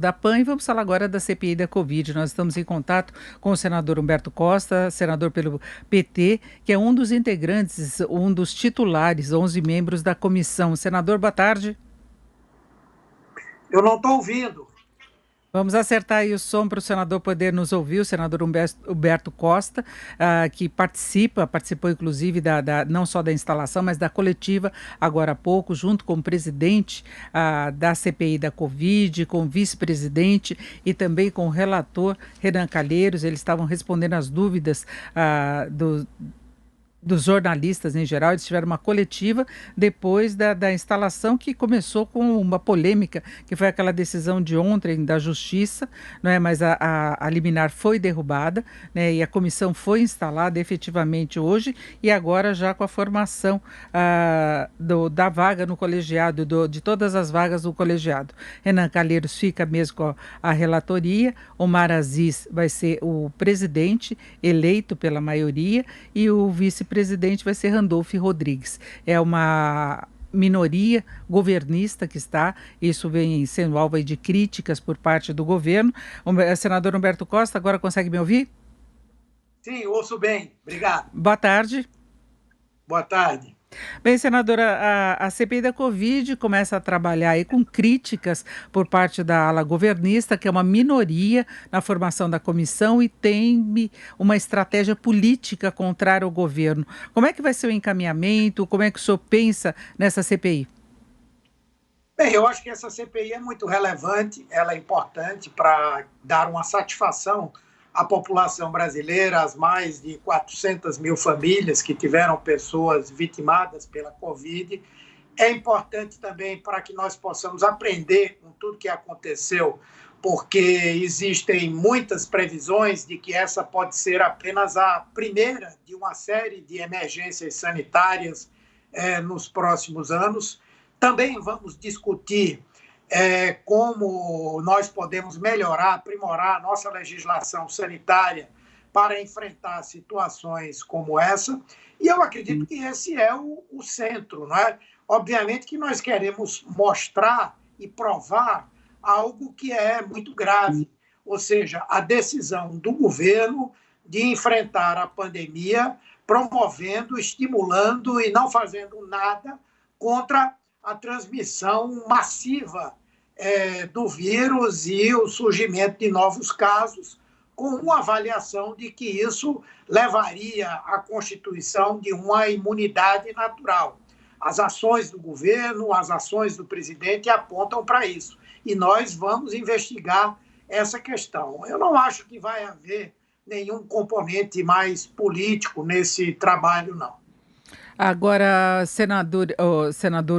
Da PAN e vamos falar agora da CPI da Covid. Nós estamos em contato com o senador Humberto Costa, senador pelo PT, que é um dos integrantes, um dos titulares, 11 membros da comissão. Senador, boa tarde. Eu não estou ouvindo. Vamos acertar aí o som para o senador poder nos ouvir, o senador Humberto Costa, que participou inclusive não só da instalação, mas da coletiva agora há pouco, junto com o presidente da CPI da Covid, com o vice-presidente e também com o relator Renan Calheiros. Eles estavam respondendo as dúvidas dos jornalistas em geral. Eles tiveram uma coletiva depois da instalação, que começou com uma polêmica, que foi aquela decisão de ontem da Justiça, não é? Mas a liminar foi derrubada, né? E a comissão foi instalada efetivamente hoje, e agora já com a formação da vaga no colegiado, de todas as vagas do colegiado. Renan Calheiros fica mesmo com a relatoria, Omar Aziz vai ser o presidente eleito pela maioria, e o vice-presidente vai ser Randolph Rodrigues. É uma minoria governista que está, isso vem sendo alvo de críticas por parte do governo. O senador Humberto Costa, agora consegue me ouvir? Sim, ouço bem. Obrigado. Boa tarde. Boa tarde. Bem, senadora, a CPI da Covid começa a trabalhar aí com críticas por parte da ala governista, que é uma minoria na formação da comissão e tem uma estratégia política contrária ao governo. Como é que vai ser o encaminhamento? Como é que o senhor pensa nessa CPI? Bem, eu acho que essa CPI é muito relevante, ela é importante para dar uma satisfação à população brasileira, às mais de 400 mil famílias que tiveram pessoas vitimadas pela Covid. É importante também para que nós possamos aprender com tudo que aconteceu, porque existem muitas previsões de que essa pode ser apenas a primeira de uma série de emergências sanitárias nos próximos anos. Também vamos discutir como nós podemos melhorar, aprimorar a nossa legislação sanitária para enfrentar situações como essa. E eu acredito que esse é o centro, não é? Obviamente que nós queremos mostrar e provar algo que é muito grave, ou seja, a decisão do governo de enfrentar a pandemia, promovendo, estimulando e não fazendo nada contra a transmissão massiva do vírus e o surgimento de novos casos, com uma avaliação de que isso levaria à constituição de uma imunidade natural. As ações do governo, as ações do presidente apontam para isso. E nós vamos investigar essa questão. Eu não acho que vai haver nenhum componente mais político nesse trabalho, não. Agora, senador,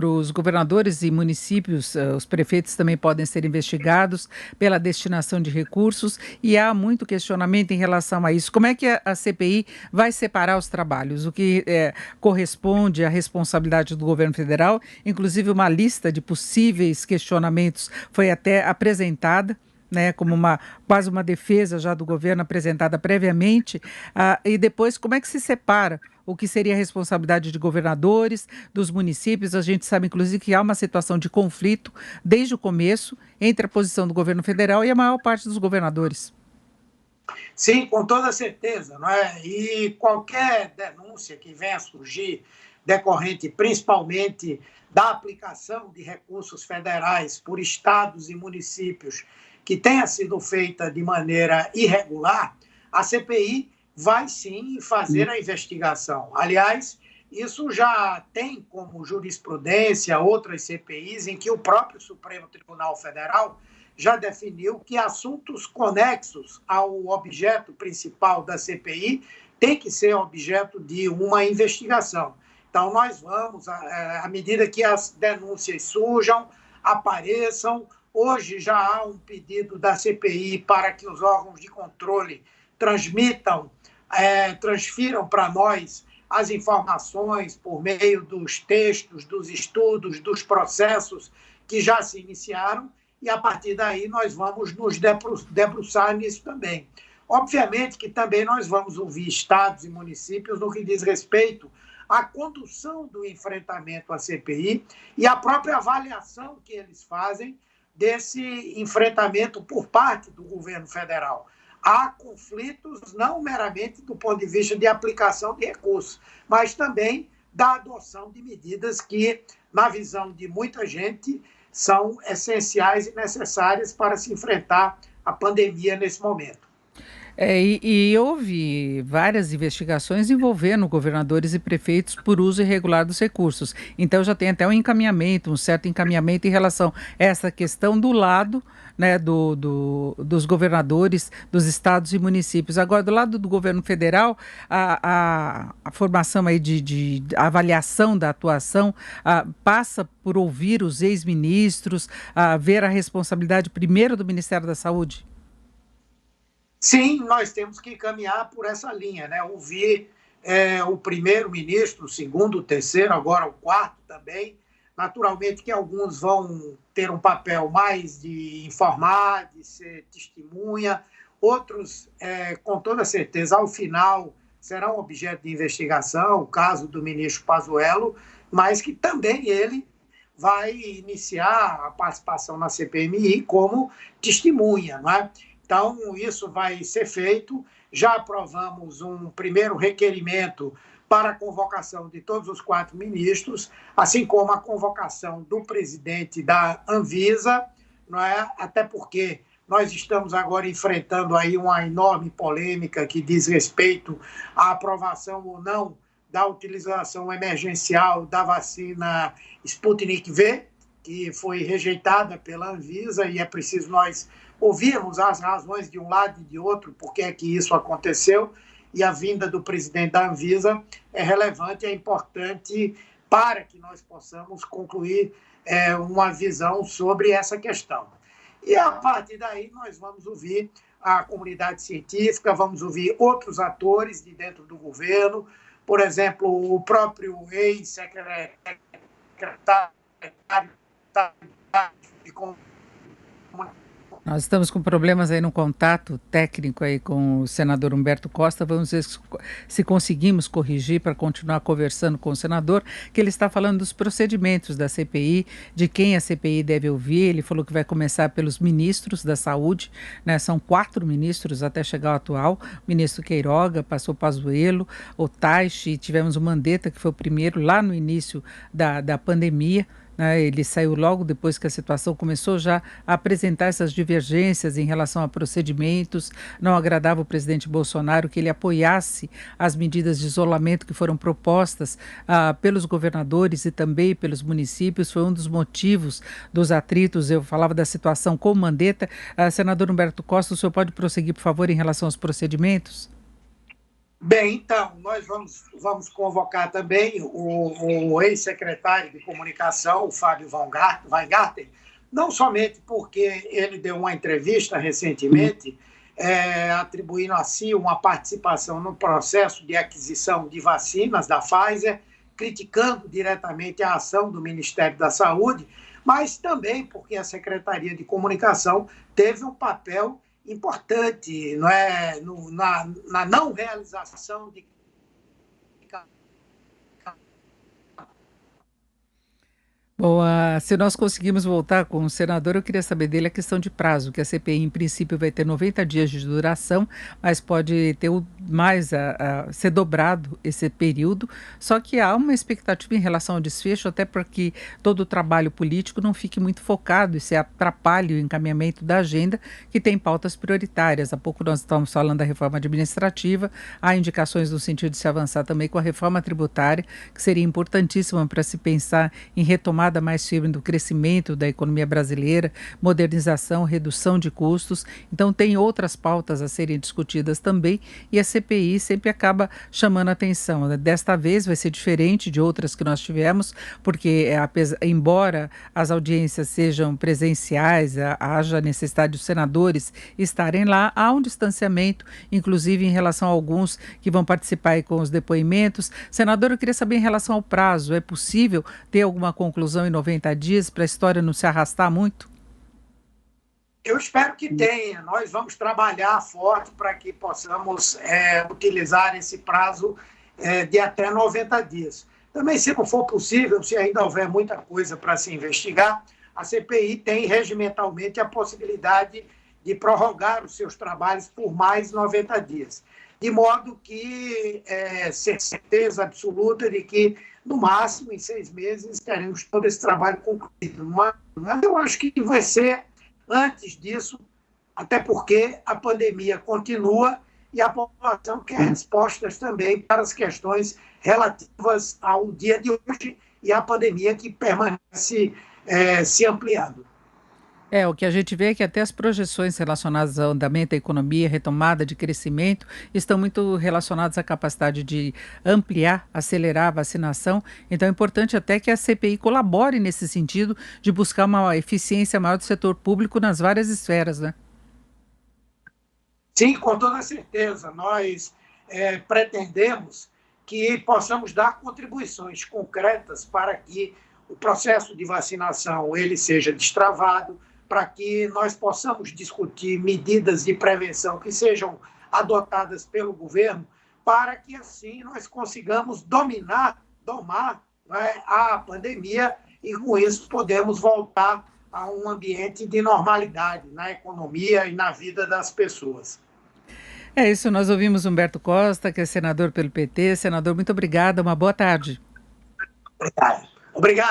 os governadores e municípios, os prefeitos também podem ser investigados pela destinação de recursos, e há muito questionamento em relação a isso. Como é que a CPI vai separar os trabalhos? O que corresponde à responsabilidade do governo federal? Inclusive, uma lista de possíveis questionamentos foi até apresentada, né, como quase uma defesa já do governo apresentada previamente, e depois como é que se separa o que seria a responsabilidade de governadores, dos municípios? A gente sabe, inclusive, que há uma situação de conflito desde o começo entre a posição do governo federal e a maior parte dos governadores. Sim, com toda certeza, não é? E qualquer denúncia que venha a surgir decorrente principalmente da aplicação de recursos federais por estados e municípios que tenha sido feita de maneira irregular, a CPI vai sim fazer a investigação. Aliás, isso já tem como jurisprudência outras CPIs em que o próprio Supremo Tribunal Federal já definiu que assuntos conexos ao objeto principal da CPI têm que ser objeto de uma investigação. Então, nós vamos, à medida que as denúncias surjam, apareçam. Hoje já há um pedido da CPI para que os órgãos de controle transfiram para nós as informações por meio dos textos, dos estudos, dos processos que já se iniciaram, e a partir daí nós vamos nos debruçar nisso também. Obviamente que também nós vamos ouvir estados e municípios no que diz respeito à condução do enfrentamento à CPI e à própria avaliação que eles fazem desse enfrentamento por parte do governo federal. Há conflitos não meramente do ponto de vista de aplicação de recursos, mas também da adoção de medidas que, na visão de muita gente, são essenciais e necessárias para se enfrentar a pandemia nesse momento. E houve várias investigações envolvendo governadores e prefeitos por uso irregular dos recursos. Então já tem até um certo encaminhamento em relação a essa questão do lado, né, dos governadores dos estados e municípios. Agora, do lado do governo federal, a formação aí de avaliação da atuação passa por ouvir os ex-ministros, ver a responsabilidade primeiro do Ministério da Saúde? Sim, nós temos que caminhar por essa linha, né? Ouvir o primeiro-ministro, o segundo, o terceiro, agora o quarto também. Naturalmente que alguns vão ter um papel mais de informar, de ser testemunha, outros, com toda certeza, ao final, serão objeto de investigação, o caso do ministro Pazuello, mas que também ele vai iniciar a participação na CPMI como testemunha, não é? Então, isso vai ser feito. Já aprovamos um primeiro requerimento para a convocação de todos os 4 ministros, assim como a convocação do presidente da Anvisa, não é? Até porque nós estamos agora enfrentando aí uma enorme polêmica que diz respeito à aprovação ou não da utilização emergencial da vacina Sputnik V, que foi rejeitada pela Anvisa, e é preciso nós ouvirmos as razões de um lado e de outro, por que é que isso aconteceu, e a vinda do presidente da Anvisa é relevante, é importante para que nós possamos concluir uma visão sobre essa questão. E a partir daí nós vamos ouvir a comunidade científica, vamos ouvir outros atores de dentro do governo, por exemplo, o próprio ex-secretário de comunicação. Nós estamos com problemas aí no contato técnico aí com o senador Humberto Costa. Vamos ver se conseguimos corrigir para continuar conversando com o senador, que ele está falando dos procedimentos da CPI, de quem a CPI deve ouvir. Ele falou que vai começar pelos ministros da saúde, né? São 4 ministros até chegar ao atual. O ministro Queiroga, passou Pazuello, o Taishi, tivemos o Mandetta, que foi o primeiro lá no início da pandemia. Ele saiu logo depois que a situação começou já a apresentar essas divergências em relação a procedimentos. Não agradava o presidente Bolsonaro que ele apoiasse as medidas de isolamento que foram propostas pelos governadores e também pelos municípios. Foi um dos motivos dos atritos. Eu falava da situação com o Mandetta. Senador Humberto Costa, o senhor pode prosseguir, por favor, em relação aos procedimentos? Bem, então, nós vamos convocar também o ex-secretário de comunicação, o Fábio Weingarten, não somente porque ele deu uma entrevista recentemente, atribuindo a si uma participação no processo de aquisição de vacinas da Pfizer, criticando diretamente a ação do Ministério da Saúde, mas também porque a Secretaria de Comunicação teve um papel importante, não é, na não realização de. Bom, se nós conseguimos voltar com o senador, eu queria saber dele a questão de prazo, que a CPI, em princípio, vai ter 90 dias de duração, mas pode ter ser dobrado esse período, só que há uma expectativa em relação ao desfecho, até para que todo o trabalho político não fique muito focado e se atrapalhe o encaminhamento da agenda, que tem pautas prioritárias. Há pouco nós estamos falando da reforma administrativa, há indicações no sentido de se avançar também com a reforma tributária, que seria importantíssima para se pensar em retomada mais firme do crescimento da economia brasileira, modernização, redução de custos. Então tem outras pautas a serem discutidas também e a CPI sempre acaba chamando a atenção. Desta vez vai ser diferente de outras que nós tivemos, porque embora as audiências sejam presenciais, haja necessidade dos senadores estarem lá, há um distanciamento, inclusive em relação a alguns que vão participar aí com os depoimentos. Senador, eu queria saber em relação ao prazo, é possível ter alguma conclusão em 90 dias para a história não se arrastar muito? Eu espero que tenha. Nós vamos trabalhar forte para que possamos utilizar esse prazo de até 90 dias. Também, se não for possível, se ainda houver muita coisa para se investigar, a CPI tem regimentalmente a possibilidade de prorrogar os seus trabalhos por mais 90 dias. De modo que ser certeza absoluta de que, no máximo, em 6 meses, teremos todo esse trabalho concluído. Mas eu acho que vai ser antes disso, até porque a pandemia continua e a população quer respostas também para as questões relativas ao dia de hoje e à pandemia que permanece se ampliando. O que a gente vê é que até as projeções relacionadas ao andamento da economia, retomada de crescimento, estão muito relacionadas à capacidade de ampliar, acelerar a vacinação. Então é importante até que a CPI colabore nesse sentido de buscar uma eficiência maior do setor público nas várias esferas, né? Sim, com toda certeza. Nós pretendemos que possamos dar contribuições concretas para que o processo de vacinação ele seja destravado, para que nós possamos discutir medidas de prevenção que sejam adotadas pelo governo, para que assim nós consigamos domar, né, a pandemia e com isso podemos voltar a um ambiente de normalidade na economia e na vida das pessoas. É isso, nós ouvimos Humberto Costa, que é senador pelo PT. Senador, muito obrigada, uma boa tarde. Obrigado. Obrigado.